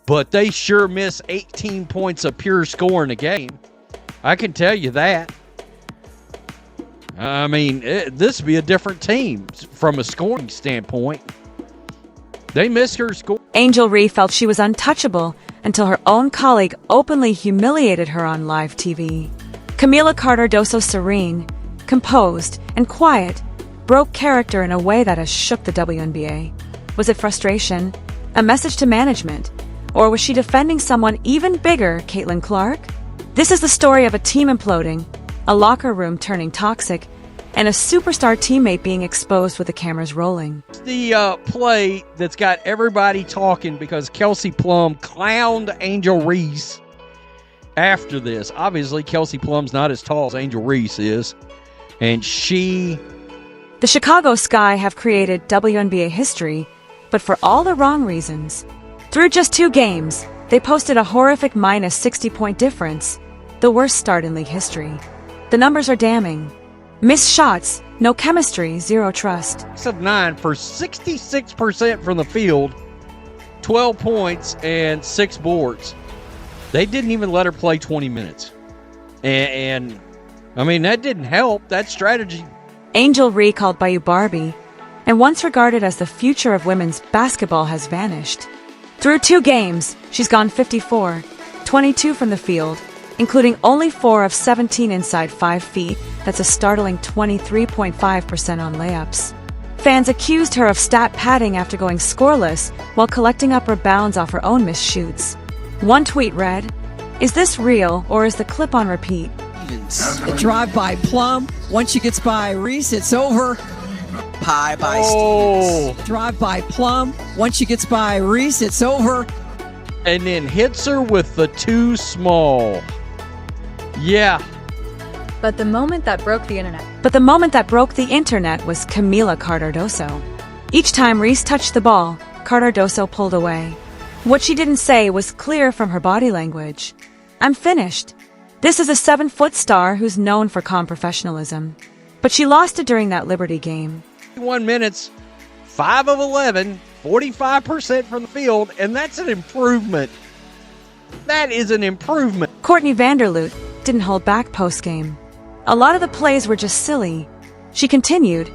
but they sure miss 18 points of pure scoring a game. I can tell you that. I mean, this would be a different team from a scoring standpoint. They miss her score. Angel Reese felt she was untouchable until her own colleague openly humiliated her on live TV. Kamilla Cardoso, serene, composed, and quiet, broke character in a way that has shook the WNBA. Was it frustration, a message to management, or was she defending someone even bigger, Caitlin Clark? This is the story of a team imploding, a locker room turning toxic, and a superstar teammate being exposed with the cameras rolling. The play that's got everybody talking because Kelsey Plum clowned Angel Reese after this. Obviously, Kelsey Plum's not as tall as Angel Reese is, and The Chicago Sky have created WNBA history, but for all the wrong reasons. Through just 2 games, they posted a horrific minus 60-point difference, the worst start in league history. The numbers are damning. Missed shots, no chemistry, 0 trust. 6 of 9 for 66% from the field, 12 points and 6 boards. They didn't even let her play 20 minutes. And I mean, that didn't help. That strategy. Angel Reese, called by you Barbie, and once regarded as the future of women's basketball, has vanished. Through 2 games, she's gone 54, 22 from the field, including only 4 of 17 inside 5 feet. That's a startling 23.5% on layups. Fans accused her of stat padding after going scoreless while collecting up rebounds off her own missed shoots. One tweet read, "Is this real or is the clip on repeat?" A drive by Plum. Once she gets by Reese, it's over. Pie by Stevens. Drive by Plum. Once she gets by Reese, it's over. And then hits her with the too small. Yeah. But the moment that broke the internet was Kamilla Cardoso. Each time Reese touched the ball, Cardoso pulled away. What she didn't say was clear from her body language. "I'm finished." This is a 7-foot star who's known for calm professionalism. But she lost it during that Liberty game. 1 minutes, 5 of 11, 45% from the field, and that's an improvement. That is an improvement. Courtney Vanderloot didn't hold back post-game. A lot of the plays were just silly. She continued,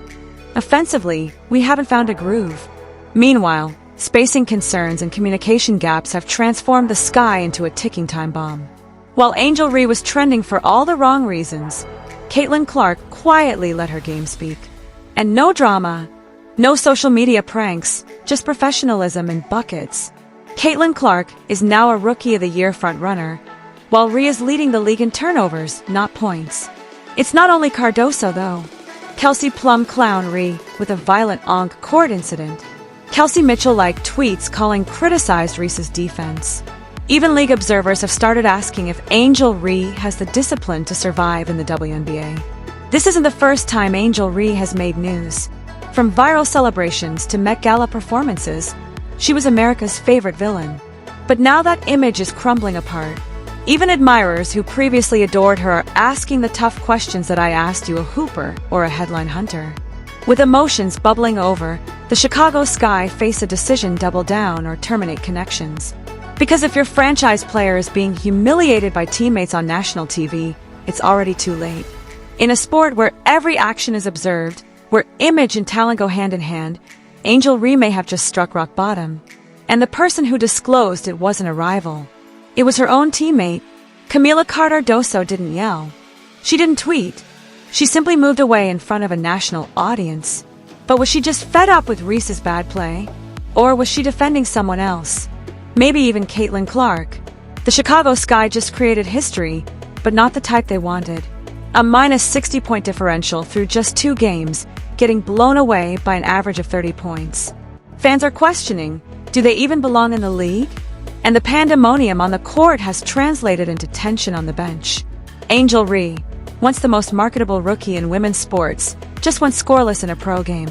"Offensively, we haven't found a groove." Meanwhile, spacing concerns and communication gaps have transformed the Sky into a ticking time bomb. While Angel Reese was trending for all the wrong reasons, Caitlin Clark quietly let her game speak. And no drama, no social media pranks, just professionalism and buckets. Caitlin Clark is now a Rookie of the Year frontrunner, while Reese is leading the league in turnovers, not points. It's not only Cardoso, though. Kelsey Plum clown Reese with a violent on-court incident. Kelsey Mitchell-like tweets criticized Reese's defense. Even league observers have started asking if Angel Reese has the discipline to survive in the WNBA. This isn't the first time Angel Reese has made news. From viral celebrations to Met Gala performances, she was America's favorite villain. But now that image is crumbling apart. Even admirers who previously adored her are asking the tough questions that I asked you, a hooper or a headline hunter. With emotions bubbling over, the Chicago Sky face a decision: double down or terminate connections. Because if your franchise player is being humiliated by teammates on national TV, it's already too late. In a sport where every action is observed, where image and talent go hand in hand, Angel Reese may have just struck rock bottom. And the person who disclosed it wasn't a rival. It was her own teammate. Kamilla Cardoso didn't yell. She didn't tweet. She simply moved away in front of a national audience. But was she just fed up with Reese's bad play? Or was she defending someone else? Maybe even Caitlin Clark. The Chicago Sky just created history, but not the type they wanted. A minus 60-point differential through just 2 games, getting blown away by an average of 30 points. Fans are questioning, do they even belong in the league? And the pandemonium on the court has translated into tension on the bench. Angel Reese, once the most marketable rookie in women's sports, just went scoreless in a pro game.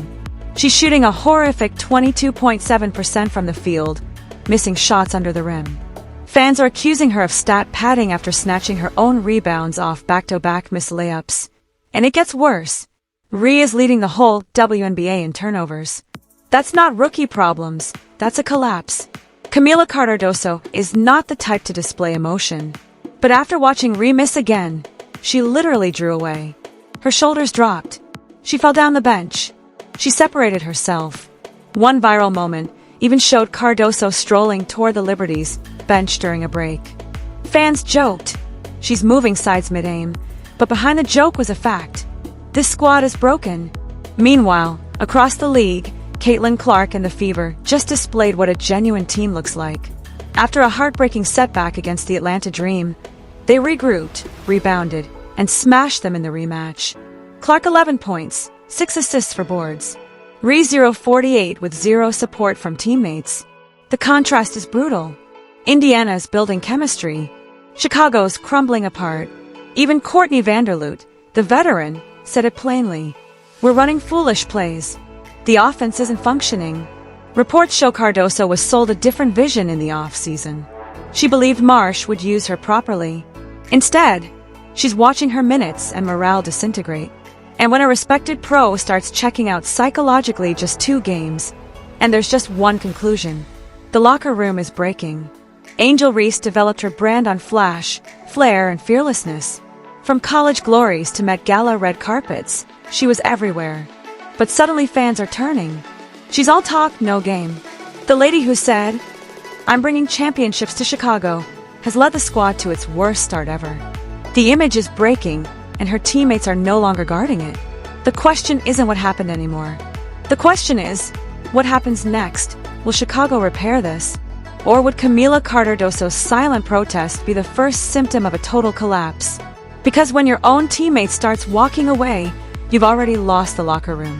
She's shooting a horrific 22.7% from the field, missing shots under the rim. Fans are accusing her of stat padding after snatching her own rebounds off back-to-back missed layups. And it gets worse. Reese is leading the whole WNBA in turnovers. That's not rookie problems, that's a collapse. Kamilla Cardoso is not the type to display emotion. But after watching Reese miss again, she literally drew away. Her shoulders dropped. She fell down the bench. She separated herself. One viral moment even showed Cardoso strolling toward the Liberty's bench during a break. Fans joked, "She's moving sides mid-aim," but behind the joke was a fact. This squad is broken. Meanwhile, across the league, Caitlin Clark and the Fever just displayed what a genuine team looks like. After a heartbreaking setback against the Atlanta Dream, they regrouped, rebounded, and smashed them in the rematch. Clark 11 points, 6 assists for boards. Reese 0-48 with 0 support from teammates. The contrast is brutal. Indiana's building chemistry. Chicago's crumbling apart. Even Courtney Vanderloot, the veteran, said it plainly. "We're running foolish plays. The offense isn't functioning." Reports show Cardoso was sold a different vision in the off-season. She believed Marsh would use her properly. Instead, she's watching her minutes and morale disintegrate. And when a respected pro starts checking out psychologically just 2 games, and there's just one conclusion, the locker room is breaking. Angel Reese developed her brand on flash, flair, and fearlessness. From college glories to Met Gala red carpets, she was everywhere. But suddenly fans are turning. She's all talk, no game. The lady who said, "I'm bringing championships to Chicago," has led the squad to its worst start ever. The image is breaking, and her teammates are no longer guarding it. The question isn't what happened anymore. The question is, what happens next? Will Chicago repair this? Or would Kamilla Cardoso's silent protest be the first symptom of a total collapse? Because when your own teammate starts walking away, you've already lost the locker room.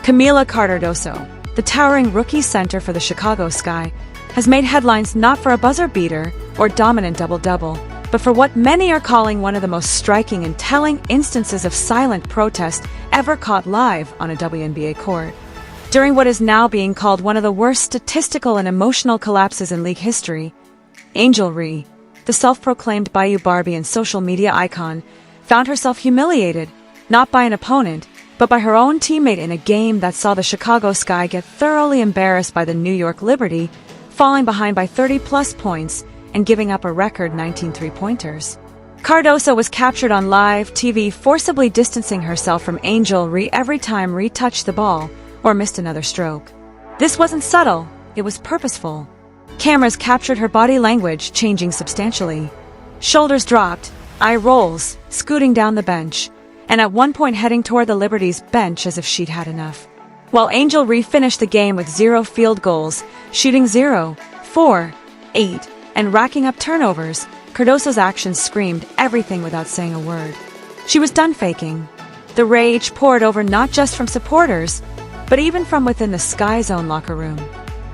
Kamilla Cardoso, the towering rookie center for the Chicago Sky, has made headlines not for a buzzer beater or dominant double-double, but for what many are calling one of the most striking and telling instances of silent protest ever caught live on a WNBA court. During what is now being called one of the worst statistical and emotional collapses in league history, Angel Reese, the self-proclaimed Bayou Barbie and social media icon, found herself humiliated, not by an opponent, but by her own teammate in a game that saw the Chicago Sky get thoroughly embarrassed by the New York Liberty, falling behind by 30-plus points and giving up a record 19 three-pointers. Cardoso was captured on live TV forcibly distancing herself from Angel Reese every time Reese touched the ball or missed another stroke. This wasn't subtle, it was purposeful. Cameras captured her body language changing substantially. Shoulders dropped, eye rolls, scooting down the bench, and at one point heading toward the Liberty's bench as if she'd had enough. While Angel Reese finished the game with 0 field goals, shooting 0, 4, 8, and racking up turnovers, Cardoso's actions screamed everything without saying a word. She was done faking. The rage poured over not just from supporters, but even from within the Sky Zone locker room.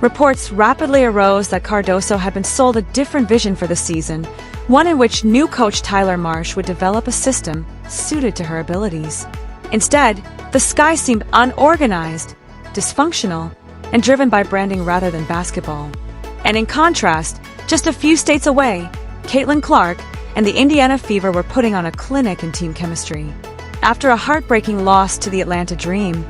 Reports rapidly arose that Cardoso had been sold a different vision for the season, one in which new coach Tyler Marsh would develop a system suited to her abilities. Instead, the Sky seemed unorganized, dysfunctional, and driven by branding rather than basketball. And in contrast, just a few states away, Caitlin Clark and the Indiana Fever were putting on a clinic in team chemistry. After a heartbreaking loss to the Atlanta Dream,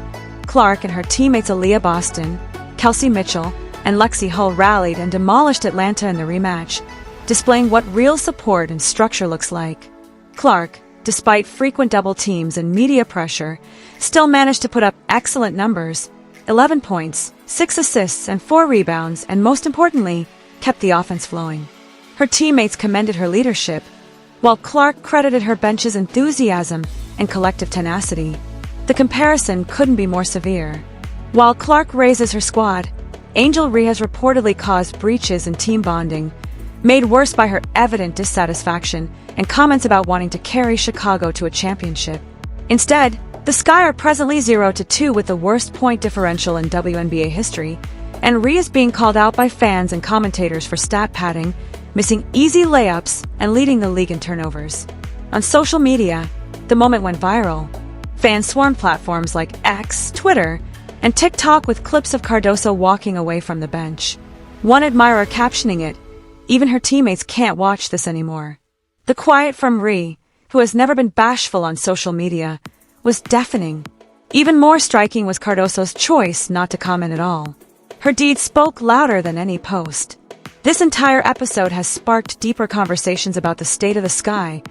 Clark and her teammates Aaliyah Boston, Kelsey Mitchell, and Lexi Hull rallied and demolished Atlanta in the rematch, displaying what real support and structure looks like. Clark, despite frequent double teams and media pressure, still managed to put up excellent numbers: 11 points, 6 assists, and 4 rebounds, and most importantly, kept the offense flowing. Her teammates commended her leadership, while Clark credited her bench's enthusiasm and collective tenacity. The comparison couldn't be more severe. While Clark raises her squad, Angel Reese has reportedly caused breaches in team bonding, made worse by her evident dissatisfaction and comments about wanting to carry Chicago to a championship. Instead, the Sky are presently 0-2 with the worst point differential in WNBA history, and Reese is being called out by fans and commentators for stat padding, missing easy layups, and leading the league in turnovers. On social media, the moment went viral. Fans swarmed platforms like X, Twitter, and TikTok with clips of Cardoso walking away from the bench. One admirer captioning it, "Even her teammates can't watch this anymore." The quiet from Reese, who has never been bashful on social media, was deafening. Even more striking was Cardoso's choice not to comment at all. Her deed spoke louder than any post. This entire episode has sparked deeper conversations about the state of the sky,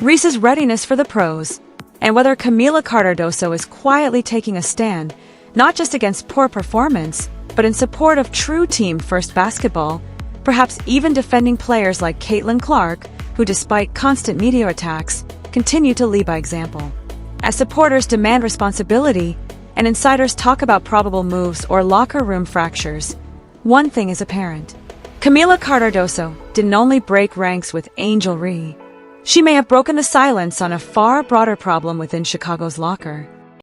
Reese's readiness for the pros, and whether Kamilla Cardoso is quietly taking a stand, not just against poor performance, but in support of true team-first basketball, perhaps even defending players like Caitlin Clark, who despite constant media attacks, continue to lead by example. As supporters demand responsibility, and insiders talk about probable moves or locker room fractures, one thing is apparent. Kamilla Cardoso didn't only break ranks with Angel Reese. She may have broken the silence on a far broader problem within Chicago's locker.